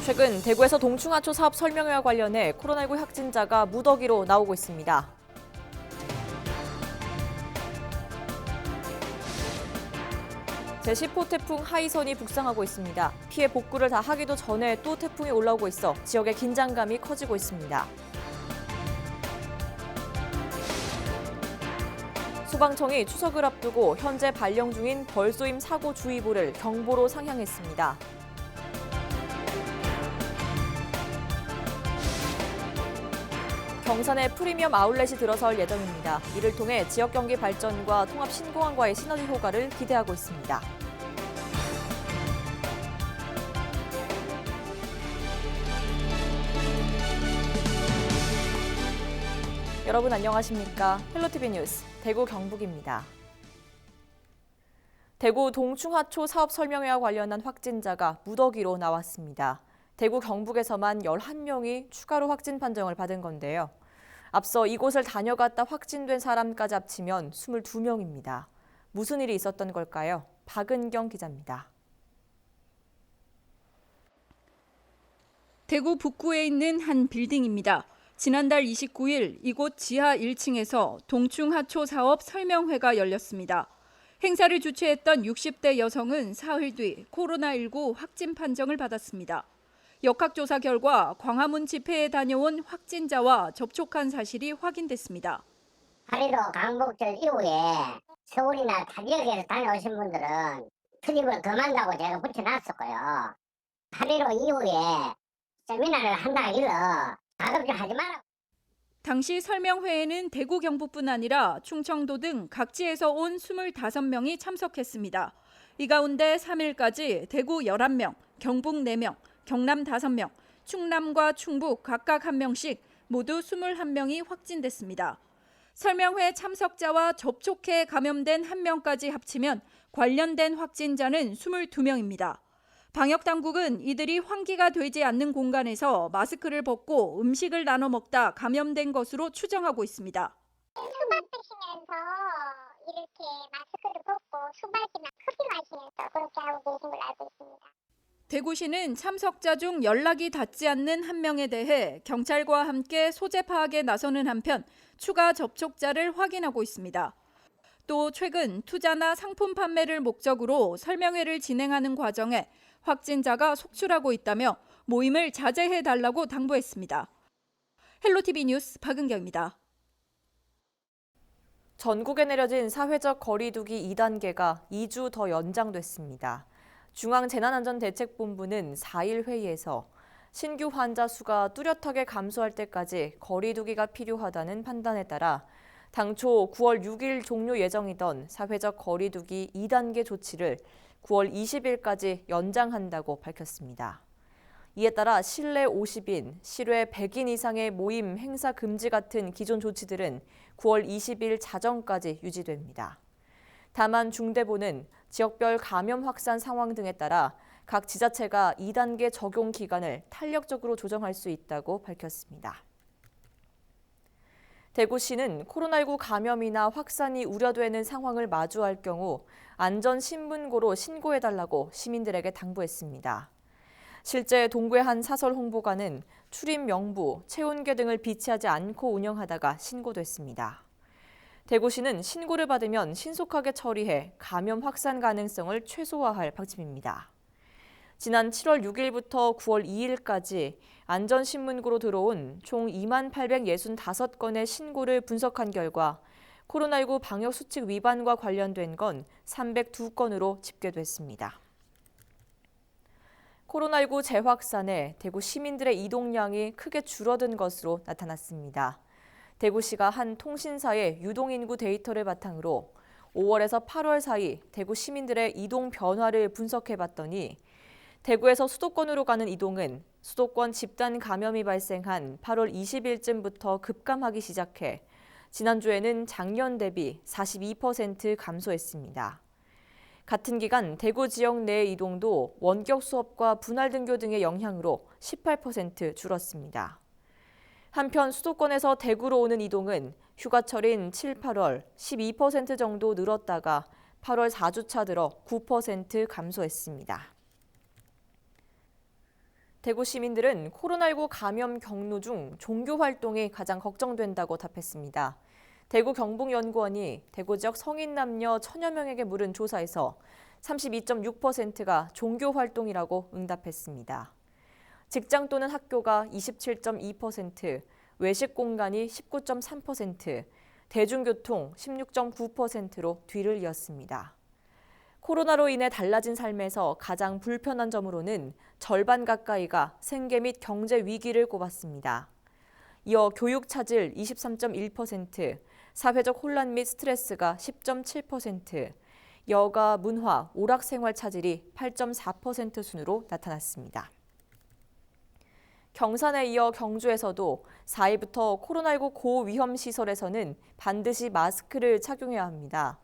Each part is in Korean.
최근 대구에서 동충하초 사업 설명회와 관련해 코로나19 확진자가 무더기로 나오고 있습니다. 제10호 태풍 하이선이 북상하고 있습니다. 피해 복구를 다 하기도 전에 또 태풍이 올라오고 있어 지역의 긴장감이 커지고 있습니다. 소방청이 추석을 앞두고 현재 발령 중인 벌쏘임 사고주의보를 경보로 상향했습니다. 경산에 프리미엄 아울렛이 들어설 예정입니다. 이를 통해 지역 경기 발전과 통합 신공항과의 시너지 효과를 기대하고 있습니다. 여러분 안녕하십니까? 헬로티비 뉴스 대구 경북입니다. 대구 동충하초 사업 설명회와 관련한 확진자가 무더기로 나왔습니다. 대구 경북에서만 11명이 추가로 확진 판정을 받은 건데요. 앞서 이곳을 다녀갔다 확진된 사람까지 합치면 22명입니다. 무슨 일이 있었던 걸까요? 박은경 기자입니다. 대구 북구에 있는 한 빌딩입니다. 지난달 29일 이곳 지하 1층에서 동충하초 사업 설명회가 열렸습니다. 행사를 주최했던 60대 여성은 사흘 뒤 코로나19 확진 판정을 받았습니다. 역학조사 결과 광화문 집회에 다녀온 확진자와 접촉한 사실이 확인됐습니다. 8.15 광복절 이후에 서울이나 타 지역에서 다녀오신 분들은 출입을 금한다고 제가 붙여놨었고요. 8.15 이후에 세미나를 한다길래 가급적 하지 마라. 당시 설명회에는 대구 경북뿐 아니라 충청도 등 각지에서 온 25명이 참석했습니다. 이 가운데 3일까지 대구 11명, 경북 4명, 경남 5명, 충남과 충북 각각 1명씩 모두 21명이 확진됐습니다. 설명회 참석자와 접촉해 감염된 1명까지 합치면 관련된 확진자는 22명입니다. 방역당국은 이들이 환기가 되지 않는 공간에서 마스크를 벗고 음식을 나눠 먹다 감염된 것으로 추정하고 있습니다. 수박 드시면서 이렇게 마스크를 벗고 수박이나 커피 마시면서 그렇게 하고 계신 걸로 알고 있습니다. 대구시는 참석자 중 연락이 닿지 않는 1명에 대해 경찰과 함께 소재 파악에 나서는 한편 추가 접촉자를 확인하고 있습니다. 또 최근 투자나 상품 판매를 목적으로 설명회를 진행하는 과정에 확진자가 속출하고 있다며 모임을 자제해달라고 당부했습니다. 헬로티비 뉴스 박은경입니다. 전국에 내려진 사회적 거리 두기 2단계가 2주 더 연장됐습니다. 중앙재난안전대책본부는 4일 회의에서 신규 환자 수가 뚜렷하게 감소할 때까지 거리 두기가 필요하다는 판단에 따라 당초 9월 6일 종료 예정이던 사회적 거리 두기 2단계 조치를 9월 20일까지 연장한다고 밝혔습니다. 이에 따라 실내 50인, 실외 100인 이상의 모임, 행사 금지 같은 기존 조치들은 9월 20일 자정까지 유지됩니다. 다만 중대본은 지역별 감염 확산 상황 등에 따라 각 지자체가 2단계 적용 기간을 탄력적으로 조정할 수 있다고 밝혔습니다. 대구시는 코로나19 감염이나 확산이 우려되는 상황을 마주할 경우 안전신문고로 신고해달라고 시민들에게 당부했습니다. 실제 동구의 한 사설 홍보관은 출입 명부, 체온계 등을 비치하지 않고 운영하다가 신고됐습니다. 대구시는 신고를 받으면 신속하게 처리해 감염 확산 가능성을 최소화할 방침입니다. 지난 7월 6일부터 9월 2일까지 안전신문고로 들어온 총 2865건의 신고를 분석한 결과 코로나19 방역수칙 위반과 관련된 건 302건으로 집계됐습니다. 코로나19 재확산에 대구 시민들의 이동량이 크게 줄어든 것으로 나타났습니다. 대구시가 한 통신사의 유동인구 데이터를 바탕으로 5월에서 8월 사이 대구 시민들의 이동 변화를 분석해봤더니 대구에서 수도권으로 가는 이동은 수도권 집단 감염이 발생한 8월 20일쯤부터 급감하기 시작해 지난주에는 작년 대비 42% 감소했습니다. 같은 기간 대구 지역 내 이동도 원격 수업과 분할 등교 등의 영향으로 18% 줄었습니다. 한편 수도권에서 대구로 오는 이동은 휴가철인 7, 8월 12% 정도 늘었다가 8월 4주차 들어 9% 감소했습니다. 대구 시민들은 코로나19 감염 경로 중 종교 활동이 가장 걱정된다고 답했습니다. 대구 경북연구원이 대구 지역 성인 남녀 1,000여 명에게 물은 조사에서 32.6%가 종교 활동이라고 응답했습니다. 직장 또는 학교가 27.2%, 외식 공간이 19.3%, 대중교통 16.9%로 뒤를 이었습니다. 코로나로 인해 달라진 삶에서 가장 불편한 점으로는 절반 가까이가 생계 및 경제 위기를 꼽았습니다. 이어 교육 차질 23.1%, 사회적 혼란 및 스트레스가 10.7%, 여가, 문화, 오락생활 차질이 8.4% 순으로 나타났습니다. 경산에 이어 경주에서도 4일부터 코로나19 고위험 시설에서는 반드시 마스크를 착용해야 합니다.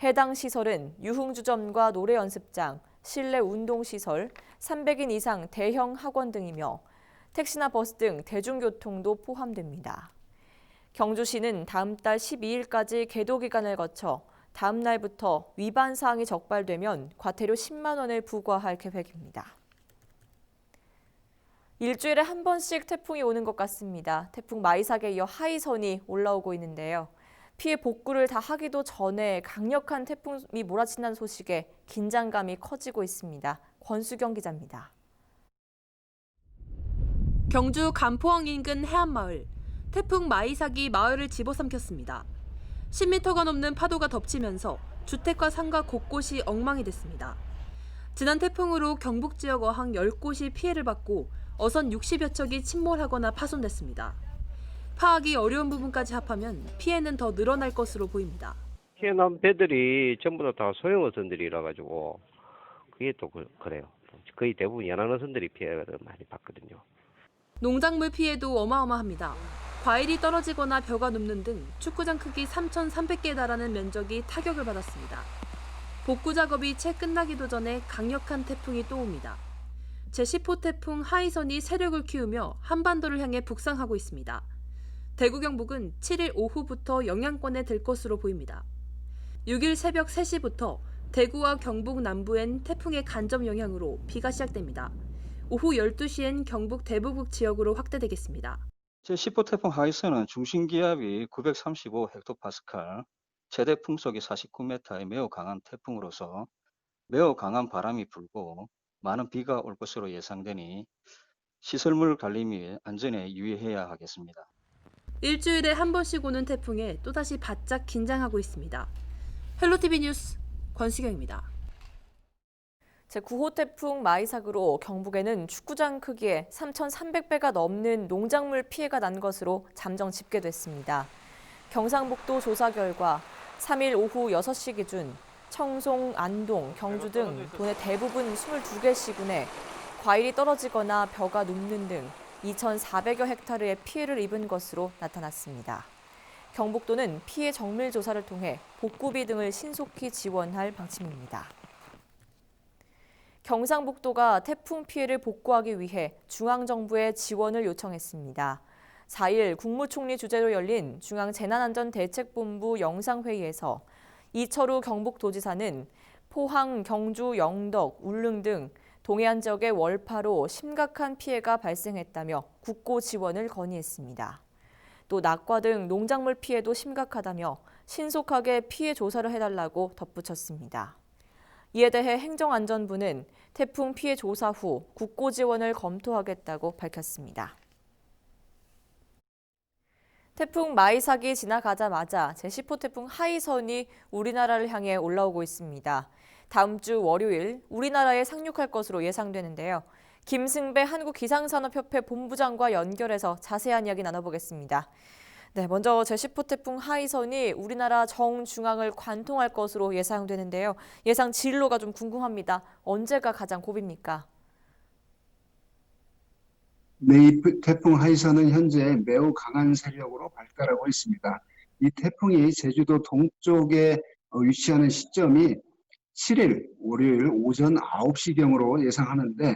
해당 시설은 유흥주점과 노래 연습장, 실내 운동시설, 300인 이상 대형 학원 등이며 택시나 버스 등 대중교통도 포함됩니다. 경주시는 다음 달 12일까지 계도 기간을 거쳐 다음 날부터 위반 사항이 적발되면 과태료 10만 원을 부과할 계획입니다. 일주일에 한 번씩 태풍이 오는 것 같습니다. 태풍 마이삭에 이어 하이선이 올라오고 있는데요. 피해 복구를 다 하기도 전에 강력한 태풍이 몰아친다는 소식에 긴장감이 커지고 있습니다. 권수경 기자입니다. 경주 간포항 인근 해안마을. 태풍 마이삭이 마을을 집어삼켰습니다. 10m가 넘는 파도가 덮치면서 주택과 상가 곳곳이 엉망이 됐습니다. 지난 태풍으로 경북 지역 어항 10곳이 피해를 받고 어선 60여 척이 침몰하거나 파손됐습니다. 파악이 어려운 부분까지 합하면 피해는 더 늘어날 것으로 보입니다. 피해난 배들이 전부 다 소형 어선들이라 가지고 그게 또 그래요. 거의 대부분 연안 어선들이 피해를 많이 받거든요. 농작물 피해도 어마어마합니다. 과일이 떨어지거나 벼가 눕는 등 축구장 크기 3,300개에 달하는 면적이 타격을 받았습니다. 복구 작업이 채 끝나기도 전에 강력한 태풍이 또 옵니다. 제10호 태풍 하이선이 세력을 키우며 한반도를 향해 북상하고 있습니다. 대구 경북은 7일 오후부터 영향권에 들 것으로 보입니다. 6일 새벽 3시부터 대구와 경북 남부엔 태풍의 간접 영향으로 비가 시작됩니다. 오후 12시엔 경북 대부분 지역으로 확대되겠습니다. 제10호 태풍 하이선은 중심 기압이 935헥토파스칼, 최대 풍속이 49m의 매우 강한 태풍으로서 매우 강한 바람이 불고 많은 비가 올 것으로 예상되니 시설물 관리 및 안전에 유의해야 하겠습니다. 일주일에 한 번씩 오는 태풍에 또다시 바짝 긴장하고 있습니다. 헬로티비 뉴스 권수경입니다. 제9호 태풍 마이삭으로 경북에는 축구장 크기에 3,300배가 넘는 농작물 피해가 난 것으로 잠정 집계됐습니다. 경상북도 조사 결과 3일 오후 6시 기준 청송, 안동, 경주 등 도내 대부분 22개 시군에 과일이 떨어지거나 벼가 눕는 등 2,400여 헥타르의 피해를 입은 것으로 나타났습니다. 경북도는 피해 정밀 조사를 통해 복구비 등을 신속히 지원할 방침입니다. 경상북도가 태풍 피해를 복구하기 위해 중앙정부에 지원을 요청했습니다. 4일 국무총리 주재로 열린 중앙재난안전대책본부 영상회의에서 이철우 경북도지사는 포항, 경주, 영덕, 울릉 등 동해안 지역의 월파로 심각한 피해가 발생했다며 국고 지원을 건의했습니다. 또 낙과 등 농작물 피해도 심각하다며 신속하게 피해 조사를 해달라고 덧붙였습니다. 이에 대해 행정안전부는 태풍 피해 조사 후 국고 지원을 검토하겠다고 밝혔습니다. 태풍 마이삭이 지나가자마자 제10호 태풍 하이선이 우리나라를 향해 올라오고 있습니다. 다음 주 월요일 우리나라에 상륙할 것으로 예상되는데요. 김승배 한국기상산업협회 본부장과 연결해서 자세한 이야기 나눠보겠습니다. 네, 먼저 제10호 태풍 하이선이 우리나라 정중앙을 관통할 것으로 예상되는데요. 예상 진로가 좀 궁금합니다. 언제가 가장 고비입니까? 네, 이 태풍 하이선은 현재 매우 강한 세력으로 발달하고 있습니다. 이 태풍이 제주도 동쪽에 위치하는 시점이 7일 월요일 오전 9시경으로 예상하는데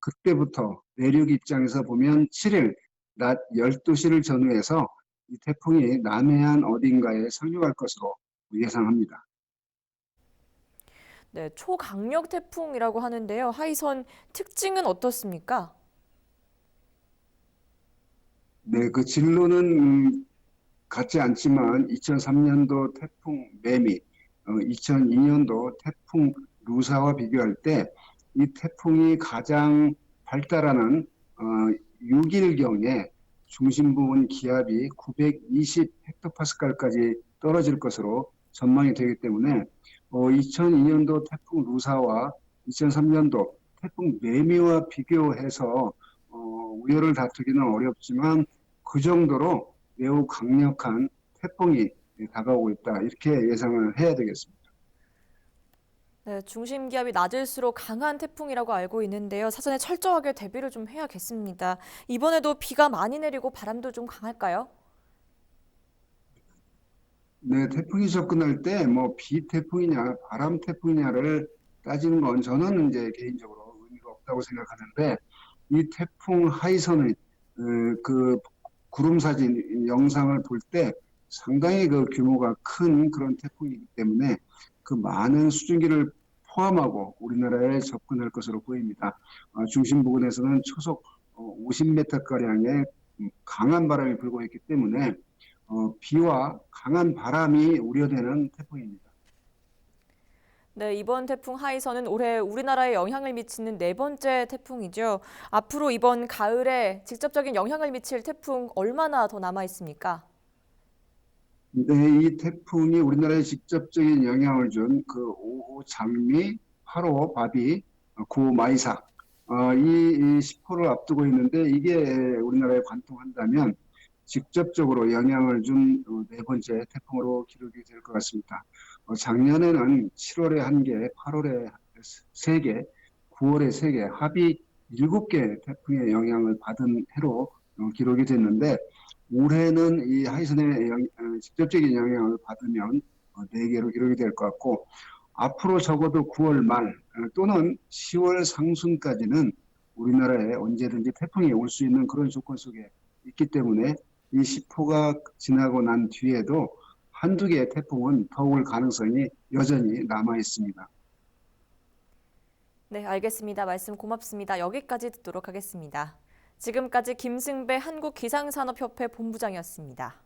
그때부터 내륙 입장에서 보면 7일 낮 12시를 전후해서 이 태풍이 남해안 어딘가에 상륙할 것으로 예상합니다. 네, 초강력 태풍이라고 하는데요. 하이선 특징은 어떻습니까? 네, 그 진로는 같지 않지만 2003년도 태풍 매미, 2002년도 태풍 루사와 비교할 때 이 태풍이 가장 발달하는 6일경에 중심 부분 기압이 920 헥토파스칼까지 떨어질 것으로 전망이 되기 때문에 2002년도 태풍 루사와 2003년도 태풍 매미와 비교해서 우열을 다투기는 어렵지만 그 정도로 매우 강력한 태풍이 다가오고 있다. 이렇게 예상을 해야 되겠습니다. 네, 중심 기압이 낮을수록 강한 태풍이라고 알고 있는데요. 사전에 철저하게 대비를 좀 해야겠습니다. 이번에도 비가 많이 내리고 바람도 좀 강할까요? 네, 태풍이 접근할 때 뭐 비태풍이냐 바람 태풍이냐를 따지는 건 저는 이제 개인적으로 의미가 없다고 생각하는데 이 태풍 하이선의 그 구름 사진 영상을 볼 때 상당히 그 규모가 큰 그런 태풍이기 때문에 그 많은 수증기를 포함하고 우리나라에 접근할 것으로 보입니다. 중심 부근에서는 초속 50m가량의 강한 바람이 불고 있기 때문에 비와 강한 바람이 우려되는 태풍입니다. 네, 이번 태풍 하이선은 올해 우리나라에 영향을 미치는 4번째 태풍이죠. 앞으로 이번 가을에 직접적인 영향을 미칠 태풍 얼마나 더 남아 있습니까? 네, 이 태풍이 우리나라에 직접적인 영향을 준 그 5호 장미, 8호 바비, 9호 마이사, 이 10호를 앞두고 있는데 이게 우리나라에 관통한다면 직접적으로 영향을 준 4번째 태풍으로 기록이 될 것 같습니다. 작년에는 7월에 1개, 8월에 3개, 9월에 3개, 합이 7개 태풍의 영향을 받은 해로 기록이 됐는데 올해는 이 하이선의 직접적인 영향을 받으면 4개로 기록이 될 것 같고 앞으로 적어도 9월 말 또는 10월 상순까지는 우리나라에 언제든지 태풍이 올 수 있는 그런 조건 속에 있기 때문에 이 10호가 지나고 난 뒤에도 한두 개의 태풍은 더 올 가능성이 여전히 남아 있습니다. 네, 알겠습니다. 말씀 고맙습니다. 여기까지 듣도록 하겠습니다. 지금까지 김승배 한국기상산업협회 본부장이었습니다.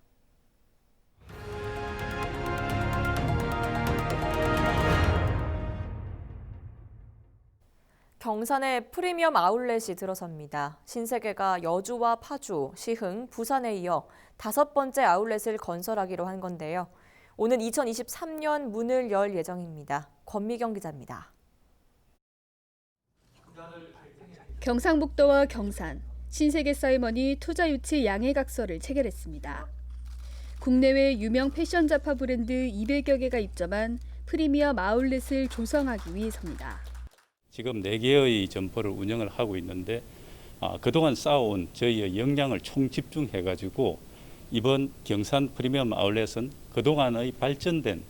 경산에 프리미엄 아울렛이 들어섭니다. 신세계가 여주와 파주, 시흥, 부산에 이어 5번째 아울렛을 건설하기로 한 건데요. 오는 2023년 문을 열 예정입니다. 권미경 기자입니다. 경상북도와 경산, 신세계 사이먼이 투자 유치 양해각서를 체결했습니다. 국내외 유명 패션 잡화 브랜드 200여 개가 입점한 프리미엄 아울렛을 조성하기 위해서입니다. 지금 4개의 점포를 운영을 하고 있는데 그동안 쌓아온 저희의 역량을 총집중해가지고 이번 경산 프리미엄 아울렛은 그동안의 발전된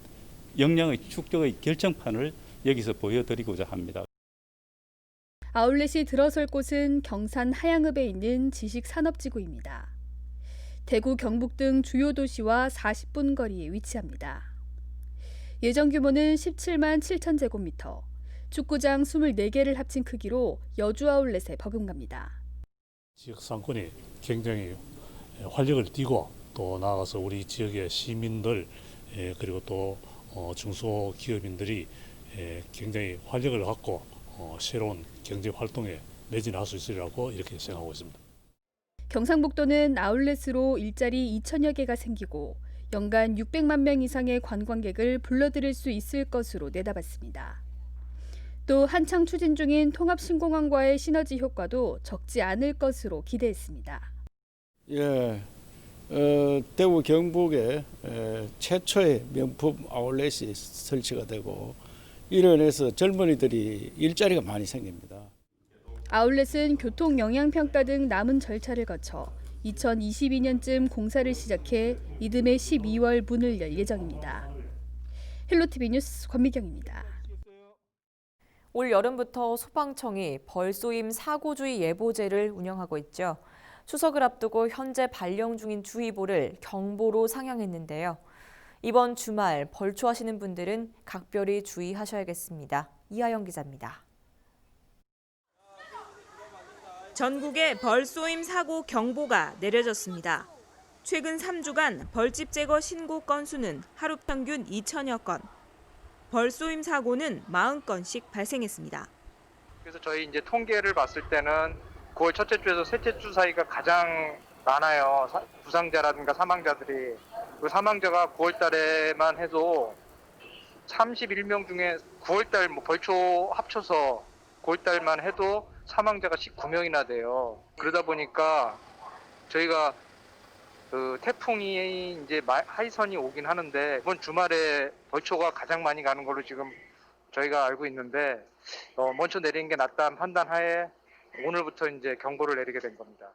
역량의 축적의 결정판을 여기서 보여드리고자 합니다. 아울렛이 들어설 곳은 경산 하양읍에 있는 지식산업지구입니다. 대구, 경북 등 주요 도시와 40분 거리에 위치합니다. 예정 규모는 17만 7천 제곱미터, 축구장 24개를 합친 크기로 여주 아울렛에 버금갑니다. 지역 상권이 굉장히 활력을 띠고 또 나아가서 우리 지역의 시민들 그리고 또 중소기업인들이 굉장히 활력을 갖고 새로운 경제 활동에 매진할 수 있으리라고 이렇게 생각하고 있습니다. 경상북도는 아울렛으로 일자리 2천여 개가 생기고 연간 600만 명 이상의 관광객을 불러들일 수 있을 것으로 내다봤습니다. 또 한창 추진 중인 통합신공항과의 시너지 효과도 적지 않을 것으로 기대했습니다. 대구 경북에 최초의 명품 아울렛이 설치가 되고 이로 인해서 젊은이들이 일자리가 많이 생깁니다. 아울렛은 교통 영향평가 등 남은 절차를 거쳐 2022년쯤 공사를 시작해 이듬해 12월 문을 열 예정입니다. 헬로티비 뉴스 권미경입니다. 올 여름부터 소방청이 벌쏘임 사고주의 예보제를 운영하고 있죠. 추석을 앞두고 현재 발령 중인 주의보를 경보로 상향했는데요. 이번 주말 벌초하시는 분들은 각별히 주의하셔야겠습니다. 이하영 기자입니다. 전국에 벌쏘임 사고 경보가 내려졌습니다. 최근 3주간 벌집 제거 신고 건수는 하루 평균 2천여 건. 벌쏘임 사고는 40건씩 발생했습니다. 그래서 저희 이제 통계를 봤을 때는 9월 첫째 주에서 셋째 주 사이가 가장 많아요. 부상자라든가 사망자들이. 그 사망자가 9월 달에만 해도 31명 중에 9월 달 벌초 합쳐서 9월 달만 해도 사망자가 19명이나 돼요. 그러다 보니까 저희가 그 태풍이 이제 하이선이 오긴 하는데 이번 주말에 벌초가 가장 많이 가는 걸로 지금 저희가 알고 있는데 먼저 내리는 게 낫다는 판단하에 오늘부터 이제 경보를 내리게 된 겁니다.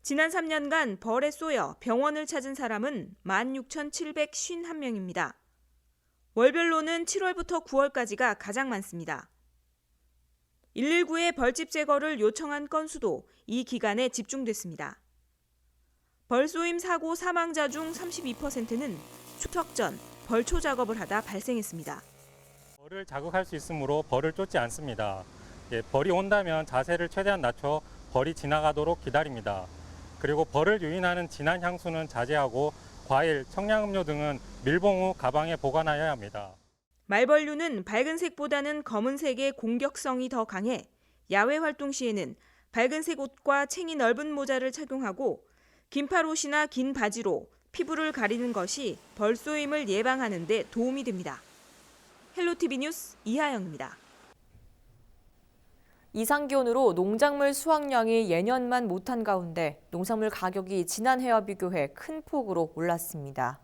지난 3년간 벌에 쏘여 병원을 찾은 사람은 16,751명입니다. 월별로는 7월부터 9월까지가 가장 많습니다. 119에 벌집 제거를 요청한 건수도 이 기간에 집중됐습니다. 벌쏘임 사고 사망자 중 32%는 추석 전 벌초 작업을 하다 발생했습니다. 벌을 자극할 수 있으므로 벌을 쫓지 않습니다. 벌이 온다면 자세를 최대한 낮춰 벌이 지나가도록 기다립니다. 그리고 벌을 유인하는 진한 향수는 자제하고 과일, 청량음료 등은 밀봉 후 가방에 보관하여야 합니다. 말벌류는 밝은색보다는 검은색의 공격성이 더 강해 야외 활동 시에는 밝은색 옷과 챙이 넓은 모자를 착용하고 긴팔 옷이나 긴 바지로 피부를 가리는 것이 벌쏘임을 예방하는 데 도움이 됩니다. 헬로티비 뉴스 이하영입니다. 이상기온으로 농작물 수확량이 예년만 못한 가운데 농산물 가격이 지난해와 비교해 큰 폭으로 올랐습니다.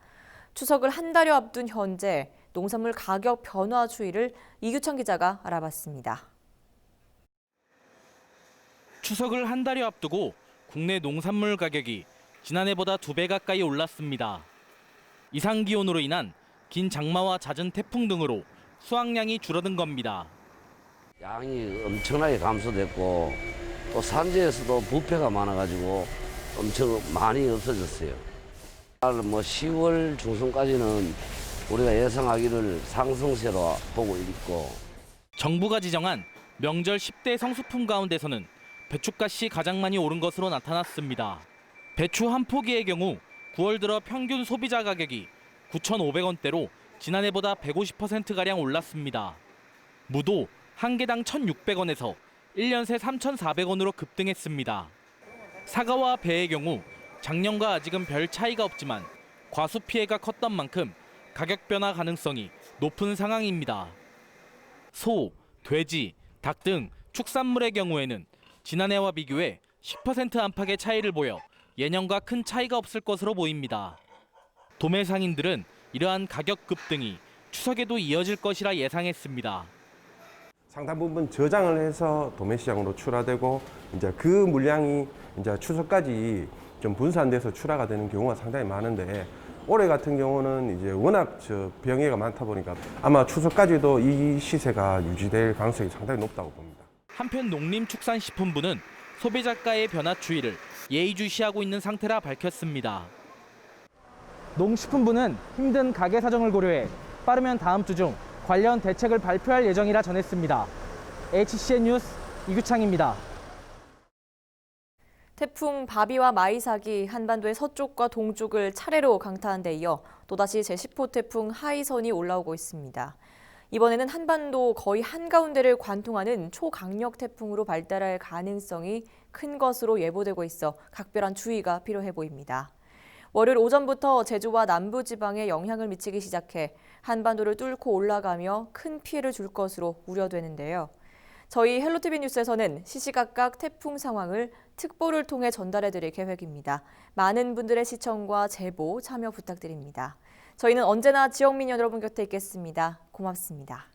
추석을 한 달여 앞둔 현재 농산물 가격 변화 추이를 이규찬 기자가 알아봤습니다. 추석을 한 달여 앞두고 국내 농산물 가격이 지난해보다 2배 가까이 올랐습니다. 이상기온으로 인한 긴 장마와 잦은 태풍 등으로 수확량이 줄어든 겁니다. 양이 엄청나게 감소됐고 또 산지에서도 부패가 많아가지고 엄청 많이 없어졌어요. 10월 중순까지는 우리가 예상하기를 상승세로 보고 있고. 정부가 지정한 명절 10대 성수품 가운데서는 배춧값이 가장 많이 오른 것으로 나타났습니다. 배추 한 포기의 경우 9월 들어 평균 소비자 가격이 9,500원대로 지난해보다 150%가량 올랐습니다. 무도 한 개당 1,600원에서 1년 새 3,400원으로 급등했습니다. 사과와 배의 경우 작년과 아직은 별 차이가 없지만 과수 피해가 컸던 만큼 가격 변화 가능성이 높은 상황입니다. 소, 돼지, 닭 등 축산물의 경우에는 지난해와 비교해 10% 안팎의 차이를 보여 예년과 큰 차이가 없을 것으로 보입니다. 도매 상인들은 이러한 가격 급등이 추석에도 이어질 것이라 예상했습니다. 상당 부분 저장을 해서 도매 시장으로 출하되고 이제 그 물량이 이제 추석까지 좀 분산돼서 출하가 되는 경우가 상당히 많은데 올해 같은 경우는 이제 워낙 병해가 많다 보니까 아마 추석까지도 이 시세가 유지될 가능성이 상당히 높다고 봅니다. 한편 농림축산식품부는 소비자가의 변화 추이를 예의주시하고 있는 상태라 밝혔습니다. 농식품부는 힘든 가게 사정을 고려해 빠르면 다음 주 중 관련 대책을 발표할 예정이라 전했습니다. HCN 뉴스 이규창입니다. 태풍 바비와 마이삭이 한반도의 서쪽과 동쪽을 차례로 강타한 데 이어 또다시 제10호 태풍 하이선이 올라오고 있습니다. 이번에는 한반도 거의 한가운데를 관통하는 초강력 태풍으로 발달할 가능성이 큰 것으로 예보되고 있어 각별한 주의가 필요해 보입니다. 월요일 오전부터 제주와 남부지방에 영향을 미치기 시작해 한반도를 뚫고 올라가며 큰 피해를 줄 것으로 우려되는데요. 저희 헬로티비 뉴스에서는 시시각각 태풍 상황을 특보를 통해 전달해드릴 계획입니다. 많은 분들의 시청과 제보, 참여 부탁드립니다. 저희는 언제나 지역민 여러분 곁에 있겠습니다. 고맙습니다.